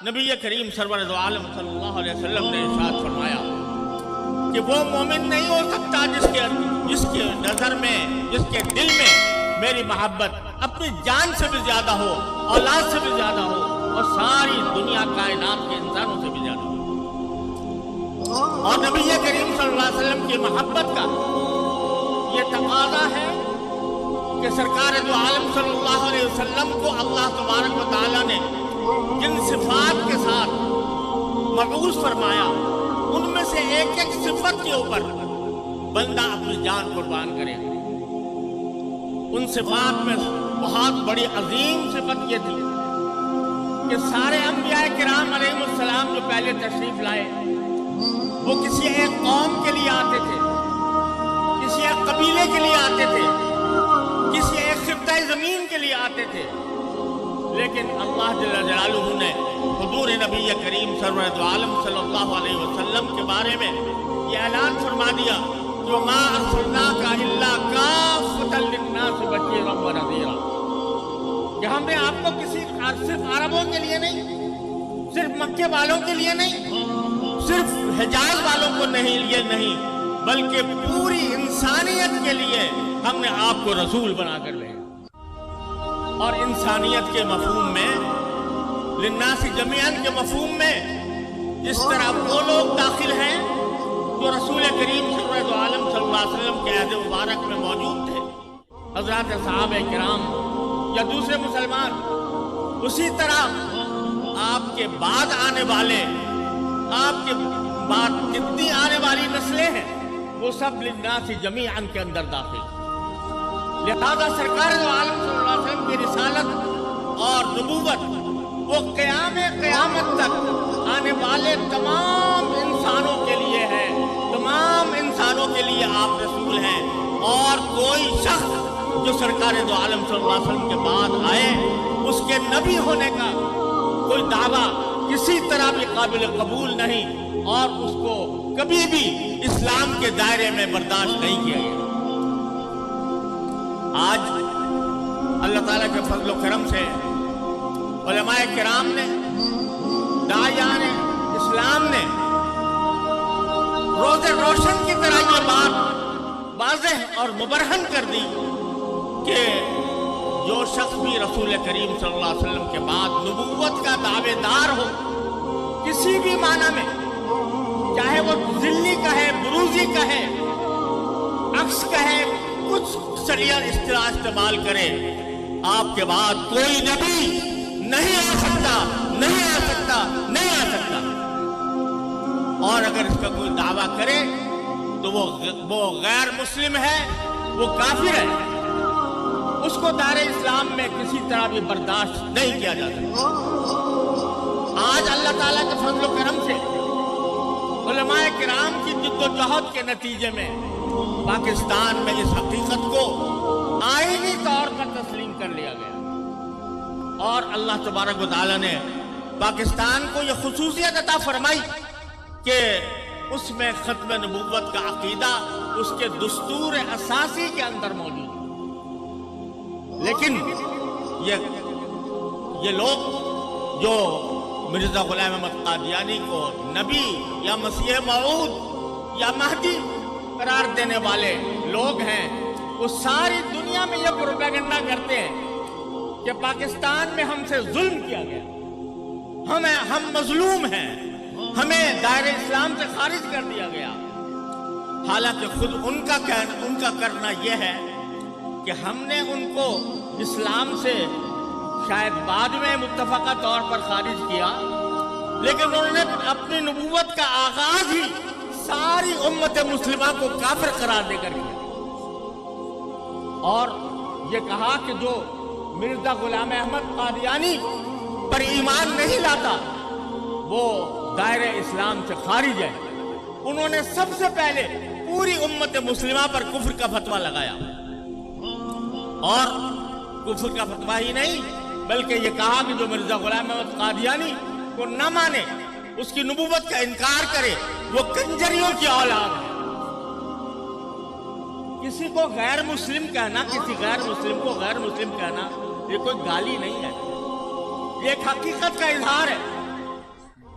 نبی کریم سرور دو عالم صلی اللہ علیہ وسلم نے ارشاد فرمایا کہ وہ مومن نہیں ہو سکتا جس کے نظر میں، جس کے دل میں میری محبت اپنی جان سے بھی زیادہ ہو، اولاد سے بھی زیادہ ہو، اور ساری دنیا کائنات کے انسانوں سے بھی زیادہ ہو۔ اور نبی کریم صلی اللہ علیہ وسلم کی محبت کا یہ تقاضا ہے کہ سرکار دو عالم صلی اللہ علیہ وسلم کو اللہ تبارک و تعالیٰ نے جن صفات کے ساتھ مبعوث فرمایا، ان میں سے ایک ایک صفت کے اوپر بندہ اپنی جان قربان کرے۔ ان صفات میں بہت بڑی عظیم صفت یہ تھی کہ سارے انبیاء کرام علیہ السلام جو پہلے تشریف لائے وہ کسی ایک قوم کے لیے آتے تھے، کسی ایک قبیلے کے لیے آتے تھے، کسی ایک خطہ زمین کے لیے آتے تھے، لیکن اللہ جل جلالہ نے حضور نبی کریم سرور دو عالم صلی اللہ علیہ وسلم کے بارے میں یہ اعلان فرما دیا کہ ما ارسلناک الا کافۃ للناس بشیرا ونذیرا، کہ ہم نے آپ کو صرف عربوں کے لیے نہیں، صرف مکے والوں کے لیے نہیں، صرف حجاز والوں کو نہیں، بلکہ پوری انسانیت کے لیے ہم نے آپ کو رسول بنا کر بھیجا۔ اور انسانیت کے مفہوم میں، للناس جمیعاً کے مفہوم میں، جس طرح وہ لوگ داخل ہیں جو رسول کریم سرور دو عالم صلی اللہ علیہ وسلم کے عہد مبارک میں موجود تھے، حضرات صحابہ کرام یا دوسرے مسلمان، اسی طرح آپ کے بعد آنے والے، آپ کے بعد جتنی آنے والی نسلیں ہیں وہ سب للناس جمیعاً کے اندر داخل۔ لہذا سرکار دو عالم صلی اللہ علیہ وسلم کی رسالت اور نبوت وہ قیامت تک آنے والے تمام انسانوں کے لیے ہے، تمام انسانوں کے لیے آپ رسول ہیں، اور کوئی شخص جو سرکار دو عالم صلی اللہ علیہ وسلم کے بعد آئے اس کے نبی ہونے کا کوئی دعویٰ کسی طرح بھی قابل قبول نہیں، اور اس کو کبھی بھی اسلام کے دائرے میں برداشت نہیں کیا گیا۔ آج اللہ تعالیٰ کے فضل و کرم سے علماء کرام نے، داعیان اسلام نے روز روشن کی طرح یہ بات واضح اور مبرہن کر دی کہ جو شخص بھی رسول کریم صلی اللہ علیہ وسلم کے بعد نبوت کا دعوے دار ہو، کسی بھی معنی میں، چاہے وہ ذلی کہے، بروزی کہے، عکس کہے، کچھ شریعت اصطلاح استعمال کرے، آپ کے بعد کوئی نبی نہیں آ سکتا۔ اور اگر اس کا کوئی دعویٰ کرے تو وہ غیر مسلم ہے، وہ کافر ہے، اس کو دائرہ اسلام میں کسی طرح بھی برداشت نہیں کیا جاتا۔ آج اللہ تعالیٰ کے فضل و کرم سے علماء کرام کی جد و جہد کے نتیجے میں پاکستان میں اس حقیقت کو آئینی طور پر تسلیم کر لیا گیا، اور اللہ تبارک و تعالیٰ نے پاکستان کو یہ خصوصیت عطا فرمائی کہ اس میں ختم نبوت کا عقیدہ اس کے دستور اساسی کے اندر موجود ہے۔ لیکن یہ لوگ جو مرزا غلام احمد قادیانی کو نبی یا مسیح موعود یا مہدی قرار دینے والے لوگ ہیں، وہ ساری دنیا میں یہ پروپیگنڈا کرتے ہیں کہ پاکستان میں ہم سے ظلم کیا گیا، ہم مظلوم ہیں، ہمیں دائرہ اسلام سے خارج کر دیا گیا۔ حالانکہ خود ان کا کرنا یہ ہے کہ ہم نے ان کو اسلام سے شاید بعد میں متفقہ طور پر خارج کیا، لیکن انہوں نے اپنی نبوت کا آغاز ہی ساری امت مسلمہ کو کافر قرار دے کر کیا، اور یہ کہا کہ جو مرزا غلام احمد قادیانی پر ایمان نہیں لاتا وہ دائرہ اسلام سے خارج ہے۔ انہوں نے سب سے پہلے پوری امت مسلمہ پر کفر کا فتویٰ لگایا، اور کفر کا فتویٰ ہی نہیں بلکہ یہ کہا کہ جو مرزا غلام احمد قادیانی کو نہ مانے، اس کی نبوت کا انکار کرے، وہ کنجریوں کی اولاد ہے۔ کسی کو غیر مسلم کہنا، کسی غیر مسلم کو غیر مسلم کہنا یہ کوئی گالی نہیں ہے، یہ ایک حقیقت کا اظہار ہے